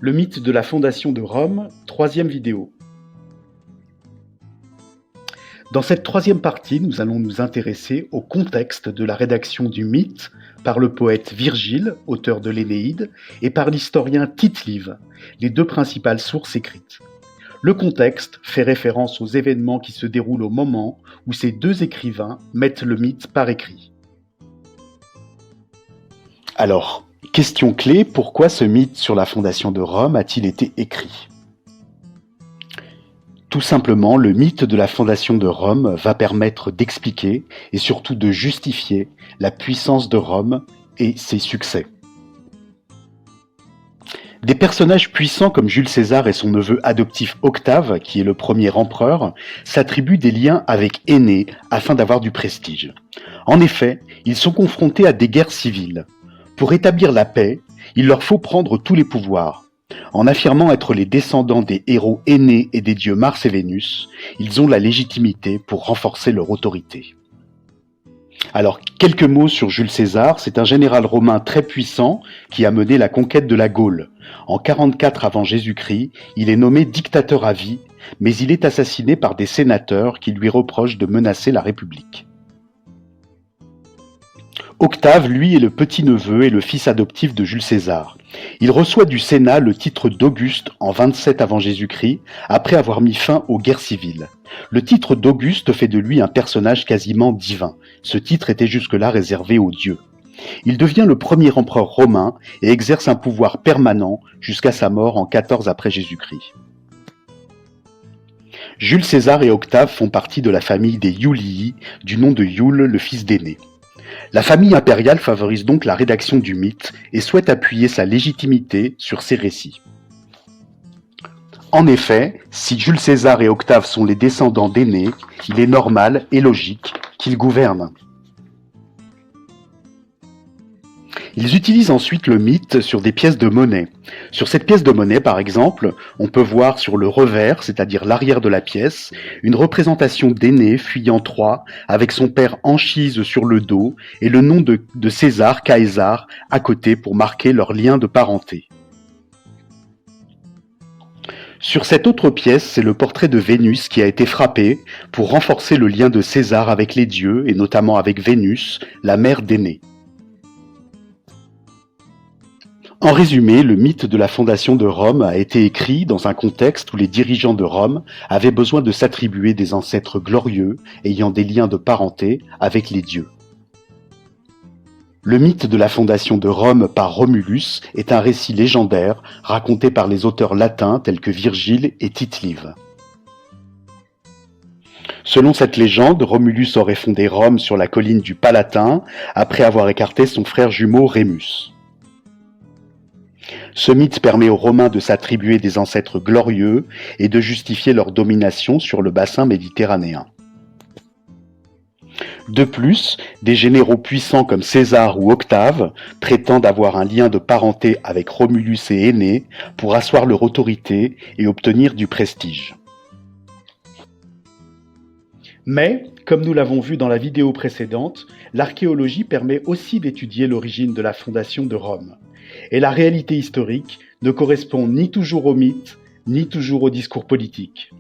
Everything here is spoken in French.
Le mythe de la fondation de Rome, troisième vidéo. Dans cette troisième partie, nous allons nous intéresser au contexte de la rédaction du mythe par le poète Virgile, auteur de l'Énéide, et par l'historien Tite-Live, les deux principales sources écrites. Le contexte fait référence aux événements qui se déroulent au moment où ces deux écrivains mettent le mythe par écrit. Alors, question clé, pourquoi ce mythe sur la fondation de Rome a-t-il été écrit ? Tout simplement, le mythe de la fondation de Rome va permettre d'expliquer et surtout de justifier la puissance de Rome et ses succès. Des personnages puissants comme Jules César et son neveu adoptif Octave, qui est le premier empereur, s'attribuent des liens avec Énée afin d'avoir du prestige. En effet, ils sont confrontés à des guerres civiles. Pour établir la paix, il leur faut prendre tous les pouvoirs. En affirmant être les descendants des héros Énée et des dieux Mars et Vénus, ils ont la légitimité pour renforcer leur autorité. Alors, quelques mots sur Jules César. C'est un général romain très puissant qui a mené la conquête de la Gaule. En 44 avant Jésus-Christ, il est nommé dictateur à vie, mais il est assassiné par des sénateurs qui lui reprochent de menacer la République. Octave, lui, est le petit-neveu et le fils adoptif de Jules César. Il reçoit du Sénat le titre d'Auguste en 27 avant Jésus-Christ, après avoir mis fin aux guerres civiles. Le titre d'Auguste fait de lui un personnage quasiment divin. Ce titre était jusque-là réservé aux dieux. Il devient le premier empereur romain et exerce un pouvoir permanent jusqu'à sa mort en 14 après Jésus-Christ. Jules César et Octave font partie de la famille des Iulii, du nom de Iule, le fils d'Énée. La famille impériale favorise donc la rédaction du mythe et souhaite appuyer sa légitimité sur ses récits. En effet, si Jules César et Octave sont les descendants d'Énée, il est normal et logique qu'ils gouvernent. Ils utilisent ensuite le mythe sur des pièces de monnaie. Sur cette pièce de monnaie, par exemple, on peut voir sur le revers, c'est-à-dire l'arrière de la pièce, une représentation d'Énée fuyant Troie, avec son père Anchise sur le dos, et le nom de César, Caesar, à côté pour marquer leur lien de parenté. Sur cette autre pièce, c'est le portrait de Vénus qui a été frappé pour renforcer le lien de César avec les dieux, et notamment avec Vénus, la mère d'Énée. En résumé, le mythe de la fondation de Rome a été écrit dans un contexte où les dirigeants de Rome avaient besoin de s'attribuer des ancêtres glorieux ayant des liens de parenté avec les dieux. Le mythe de la fondation de Rome par Romulus est un récit légendaire raconté par les auteurs latins tels que Virgile et Tite-Live. Selon cette légende, Romulus aurait fondé Rome sur la colline du Palatin après avoir écarté son frère jumeau Rémus. Ce mythe permet aux Romains de s'attribuer des ancêtres glorieux et de justifier leur domination sur le bassin méditerranéen. De plus, des généraux puissants comme César ou Octave prétendent avoir un lien de parenté avec Romulus et Énée pour asseoir leur autorité et obtenir du prestige. Mais, comme nous l'avons vu dans la vidéo précédente, l'archéologie permet aussi d'étudier l'origine de la fondation de Rome. Et la réalité historique ne correspond ni toujours au mythe, ni toujours au discours politique.